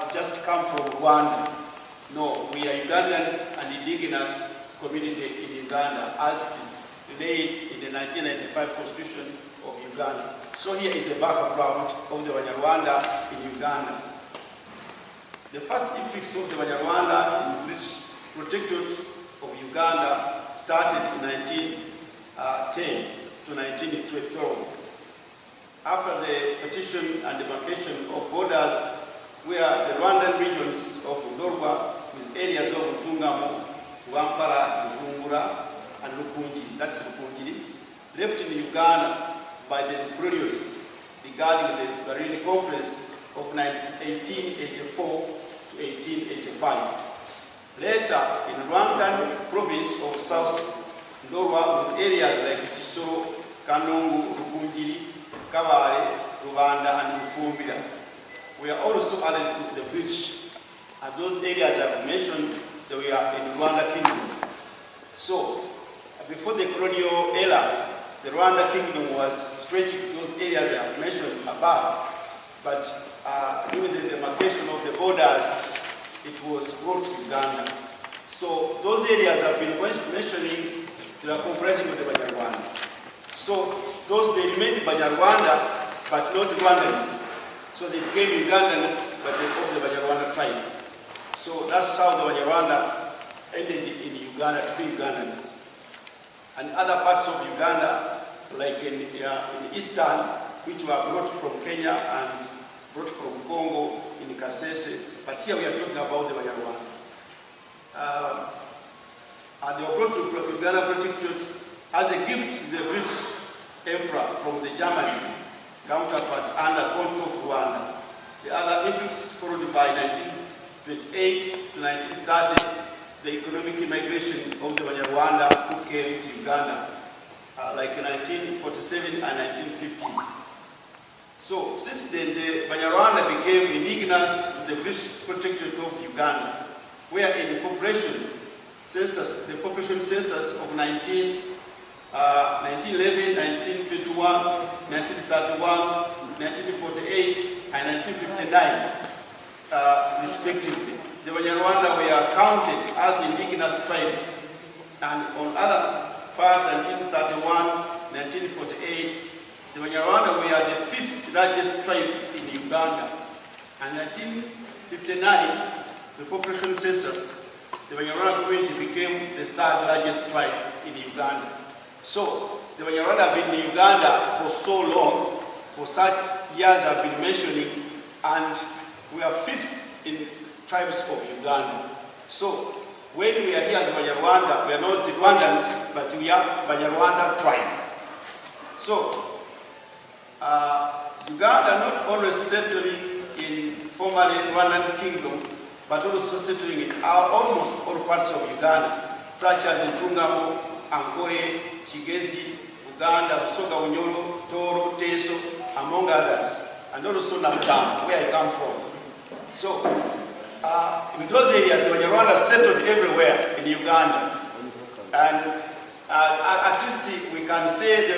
have just come from Rwanda. No, we are Ugandans and indigenous community in Uganda, as it is laid in the 1995 Constitution of Uganda. So here is the background of the Banyarwanda in Uganda. The first influx of the Banyarwanda in British Protectorate of Uganda started in 1910 to 1912. After the partition and demarcation of borders, where the Rwandan regions of Ndorwa, with areas of Ntungamo, Wampara, Bujumbura, and Rukungiri, that's Rukungiri, left in Uganda by the colonialists regarding the Berlin Conference of 1884 to 1885. Later, in Rwandan province of South Ndorwa, with areas like Chisoro, Kanungu, Rukungiri, Kabare, Rwanda, and Bufumbira, we are also added to the British, and those areas I've mentioned, they were in Rwanda Kingdom. So, before the colonial era, the Rwanda Kingdom was stretching those areas I have mentioned above, but during the demarcation of the borders, it was brought to Uganda. So, those areas have been mentioning, they are comprising of the Banyarwanda. So, those they remained Banyarwanda, but not Rwandans. So they became Ugandans, but they of the Banyarwanda tribe. So that's how the Banyarwanda ended in Uganda to be Ugandans. And other parts of Uganda, like in Eastern, which were brought from Kenya and brought from Congo in Kasese, but here we are talking about the Banyarwanda. And they were brought to Uganda Protectorate as a gift to the British Emperor from the Germany counterpart under control of Rwanda. The other influx followed by 1928 to 1930, the economic immigration of the Banyarwanda who came to Uganda, like 1947 and 1950s. So since then, the Banyarwanda became indigenous to the British Protectorate of Uganda, where in the population census of 1911, 1921, 1931, 1948, and 1959, respectively. The Banyarwanda were counted as indigenous tribes, and on other part, 1931, 1948, the Banyarwanda were the 5th largest tribe in Uganda, and 1959, the population census, the Banyarwanda community became the 3rd largest tribe in Uganda. So, the Banyarwanda have been in Uganda for so long, for such years I've been mentioning, and we are 5th in tribes of Uganda. So, when we are here as Banyarwanda, we are not the Rwandans, but we are Banyarwanda tribe. So, Uganda not only settling in formerly Rwandan kingdom, but also settling in almost all parts of Uganda, such as in Ntungamo, Ankole, Kigezi, Uganda, Busoga, Unyolo, Toro, Teso, among others, and also Namtama, where I come from. So, in those areas, the Banyarwanda settled everywhere in Uganda. And at least we can say the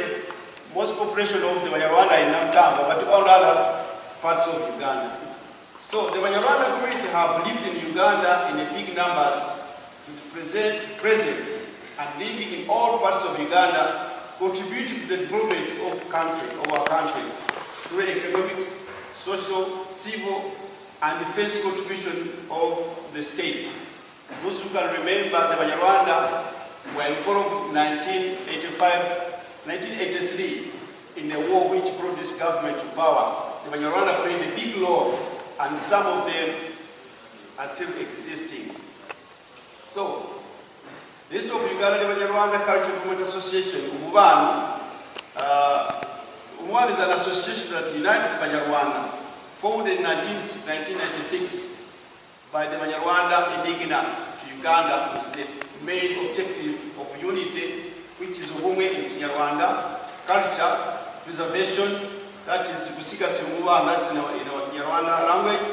most population of the Banyarwanda in Namtama, but all other parts of Uganda. So, the Banyarwanda community have lived in Uganda in big numbers to present, and living in all parts of Uganda, contributing to the development of our country, through economic, social, civil, and defense contribution of the state. Those who can remember, the Banyarwanda were involved in 1983 in the war which brought this government to power. The Banyarwanda played a big role, and some of them are still existing. So, this of Uganda the Banyarwanda Cultural Movement Association, Umubano, is an association that unites Banyarwanda, formed in 1996 by the Banyarwanda indigenous to Uganda with the main objective of unity, which is Ubumwe in Kinyarwanda, culture, preservation, that is Gusigasi Umubano, that's in our Kinyarwanda language,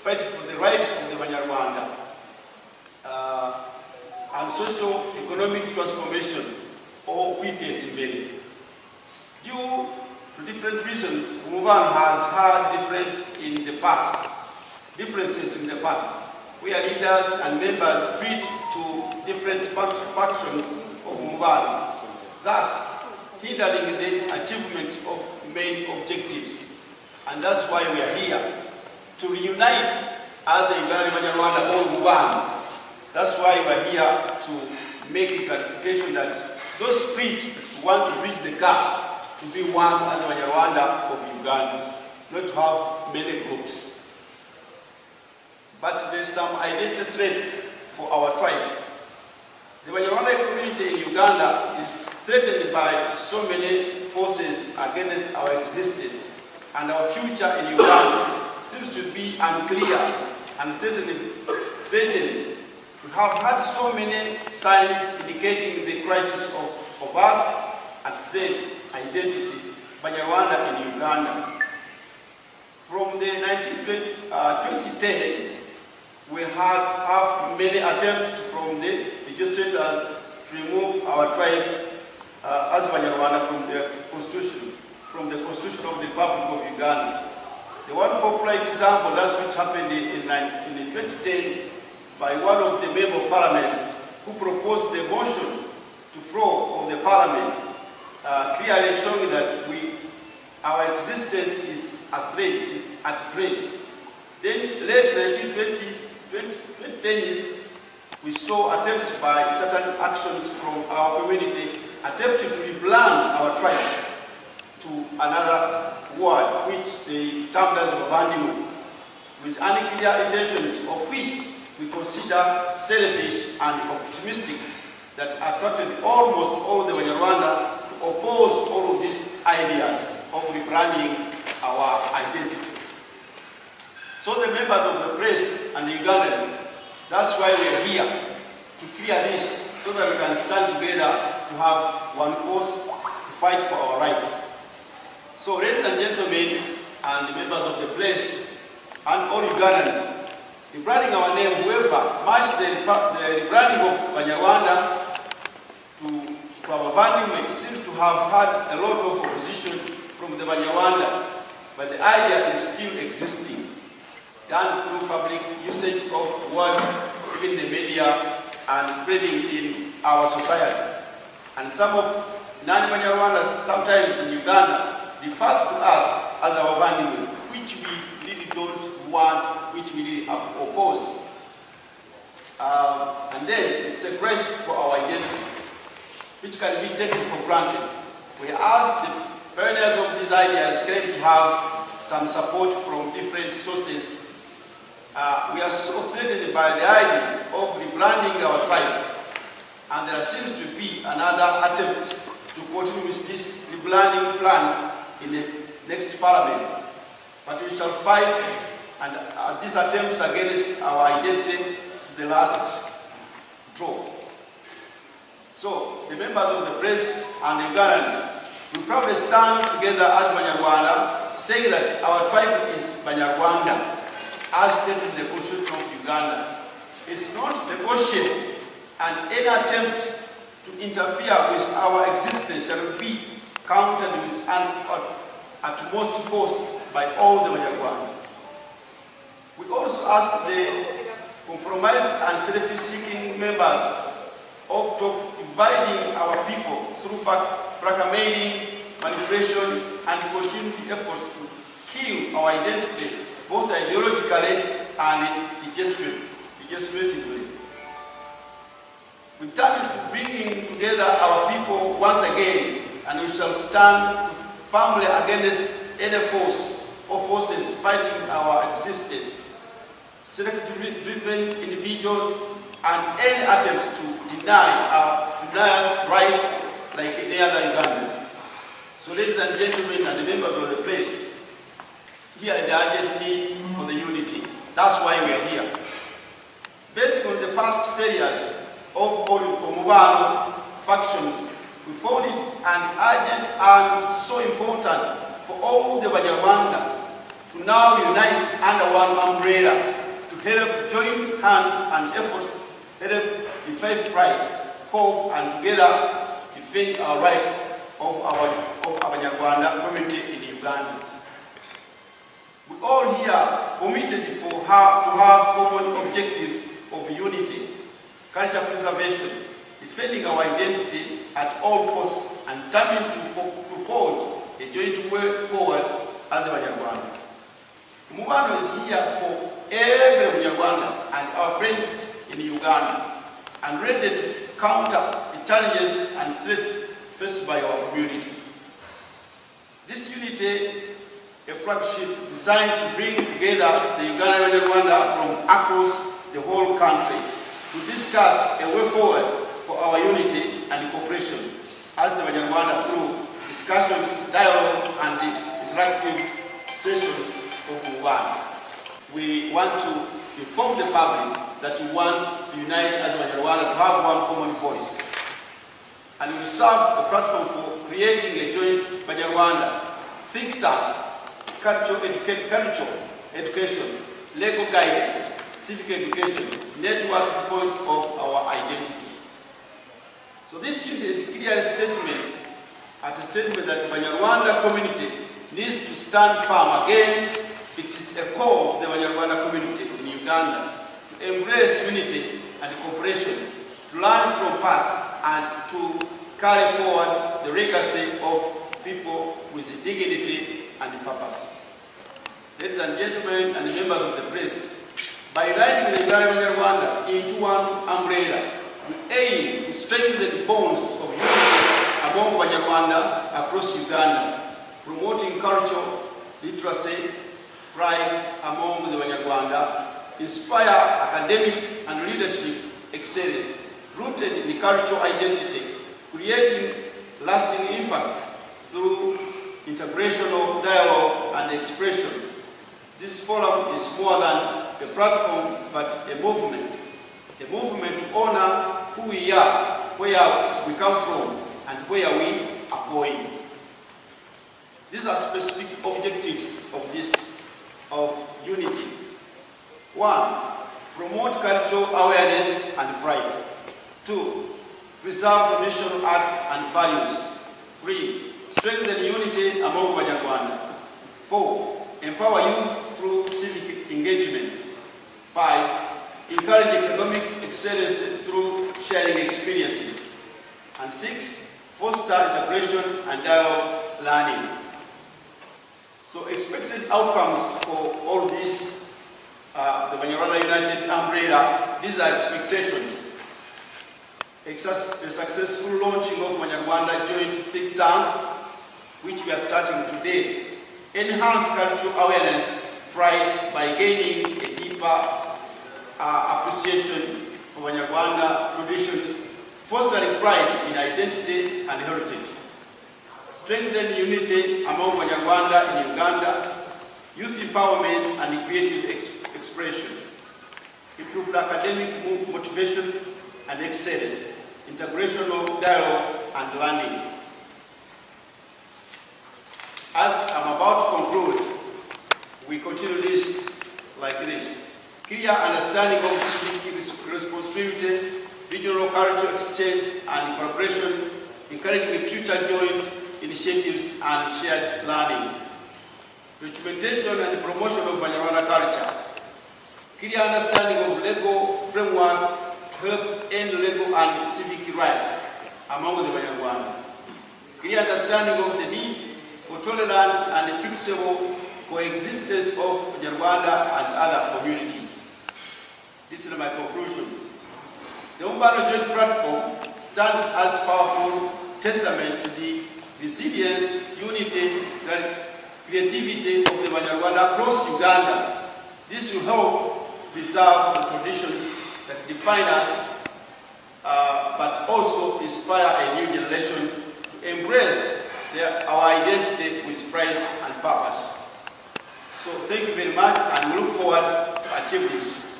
fighting for the rights of the Banyarwanda. And socio-economic transformation, or kwitesimbere. Due to different reasons, Umuban has had different in the past. differences in the past, where leaders and members split to different factions of Mubano, thus hindering the achievements of main objectives. And that's why we are here, to reunite other Banyarwanda or Mubano. That's why we are here to make a clarification that those split want to bridge the gap to be one as Banyarwanda of Uganda, not to have many groups. But there's some identity threats for our tribe. The Banyarwanda community in Uganda is threatened by so many forces against our existence, and our future in Uganda seems to be unclear and threatened. We have had so many signs indicating the crisis of us at stake identity, Banyarwanda in Uganda. From the 2010, we have many attempts from the legislators to remove our tribe as Banyarwanda from the Constitution of the Republic of Uganda. The one popular example, that's what happened in 2010 by one of the members of Parliament who proposed the motion to floor of the Parliament, clearly showing that our existence is at threat. Then, late 1920s, 2010s, we saw attempts by certain actions from our community attempting to rebrand our tribe to another word, which they termed as Vandimu, with unclear intentions of which we consider selfish and optimistic, that attracted almost all the Banyarwanda to oppose all of these ideas of rebranding our identity. So the members of the press and the Ugandans, that's why we are here, to clear this, so that we can stand together to have one force to fight for our rights. So ladies and gentlemen, and the members of the press, and all Ugandans, rebranding our name, whoever matched the rebranding of Banyarwanda to our Vandimu seems to have had a lot of opposition from the Banyarwanda, but the idea is still existing, done through public usage of words, even the media, and spreading in our society. And some of non-Banyarwandas, sometimes in Uganda, refers to us as our Vandimu, which we really don't want, which we really oppose. And then it's a quest for our identity, which can be taken for granted. Whereas the pioneers of these ideas claim to have some support from different sources, we are so threatened by the idea of rebranding our tribe. And there seems to be another attempt to continue with these rebranding plans in the next parliament. But we shall fight and these attempts against our identity to the last drop. So, the members of the press and the Ugandans will probably stand together as Banyarwanda, saying that our tribe is Banyarwanda, as stated in the Constitution of Uganda. It's not negotiable, and any attempt to interfere with our existence shall be countered with an utmost force by all the Banyarwanda. We also ask the compromised and self-seeking members of stop dividing our people through blackmailing, manipulation, and continued efforts to kill our identity, both ideologically and legislatively. We turn to bringing together our people once again, and we shall stand firmly against any force or forces fighting our existence, self-driven individuals, and any attempts to deny us rights like any other Ugandan. So ladies and gentlemen and the members of the place, here is the urgent need for the unity. That's why we are here. Based on the past failures of Omubano factions, we found it an urgent and so important for all the Banyarwanda to now unite under one umbrella to help join hands and efforts to help revive pride, hope, and together defend our rights of our Banyarwanda community in Uganda. We all here committed to have common objectives of unity, culture preservation, defending our identity at all costs, and determined to forge a joint way forward as a Banyarwanda. Umubano is here for every Banyarwanda and our friends in Uganda, and ready to counter the challenges and threats faced by our community. This unity, a flagship designed to bring together the Uganda and Banyarwanda from across the whole country to discuss a way forward for our unity and cooperation as the Banyarwanda through discussions, dialogue, and interactive sessions of Uganda. We want to inform the public that we want to unite as Banyarwanda to have one common voice. And we serve a platform for creating a joint Banyarwanda think tank, cultural education, legal guidance, civic education, network points of our identity. So this is a clear statement, a statement that the Banyarwanda community needs to stand firm again. It is a call to the Banyarwanda community in Uganda to embrace unity and cooperation, to learn from past and to carry forward the legacy of people with dignity and purpose. Ladies and gentlemen and members of the press, by uniting the Uganda and Banyarwanda into one umbrella, we aim to strengthen the bonds of unity among Banyarwanda across Uganda, promoting culture, literacy, pride among the Banyarwanda, inspire academic and leadership excellence rooted in the cultural identity, creating lasting impact through integrational dialogue and expression. This forum is more than a platform, but a movement to honor who we are, where we come from, and where we are going. These are specific objectives of unity. 1. Promote cultural awareness and pride. 2. Preserve traditional arts and values. 3. Strengthen unity among Banyarwanda. 4. Empower youth through civic engagement. 5. Encourage economic excellence through sharing experiences. And 6. Foster integration and dialogue learning. So expected outcomes for all this, the Banyarwanda United umbrella, these are expectations. A successful launching of Banyarwanda joint think tank, which we are starting today. Enhance cultural awareness, pride, by gaining a deeper appreciation for Banyarwanda traditions, fostering pride in identity and heritage. Strengthen unity among Banyarwanda in Uganda, youth empowerment and creative expression, improved academic motivation and excellence, integrational dialogue and learning. As I'm about to conclude, we continue this like this. Clear understanding of civic responsibility, regional cultural exchange and collaboration, encouraging future joint initiatives and shared learning. Documentation and promotion of Banyarwanda culture. Clear understanding of legal framework to help end legal and civic rights among the Banyarwanda. Clear understanding of the need for tolerant and flexible coexistence of Banyarwanda and other communities. This is my conclusion. The Umbano Joint Platform stands as powerful testament to the resilience, unity, and creativity of the Banyarwanda across Uganda. This will help preserve the traditions that define us, but also inspire a new generation to embrace our identity with pride and purpose. So thank you very much, and we look forward to achieve this.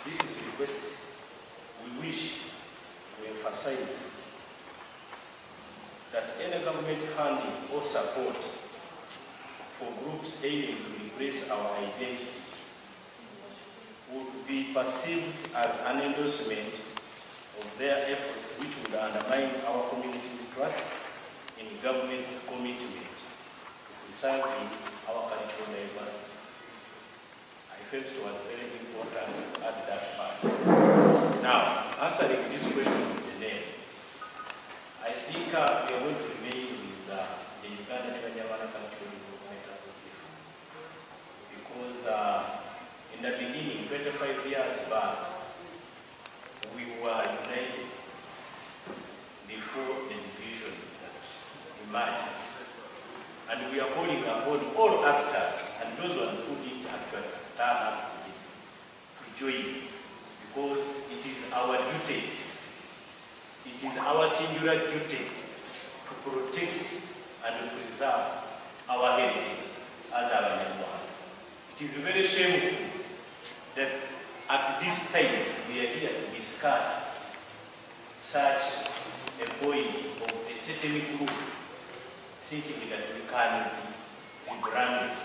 This is the request. We wish to emphasize that any government funding or support for groups aiming to replace our identity would be perceived as an endorsement of their efforts, which would undermine our community's trust in the government's commitment to preserving our cultural diversity. felt it was very important to add that part. Now, answering this question of the name, I think we are going to remain with the Uganda Banyarwanda Cultural Development Association, because in the beginning, 25 years back, we were united before the division that emerged. And we are calling upon all actors and those ones who didn't actually turn up to join, because it is our duty, it is our singular duty to protect and preserve our heritage as our Banyarwanda. It is very shameful that at this time we are here to discuss such a point of a certain group thinking that we can be branded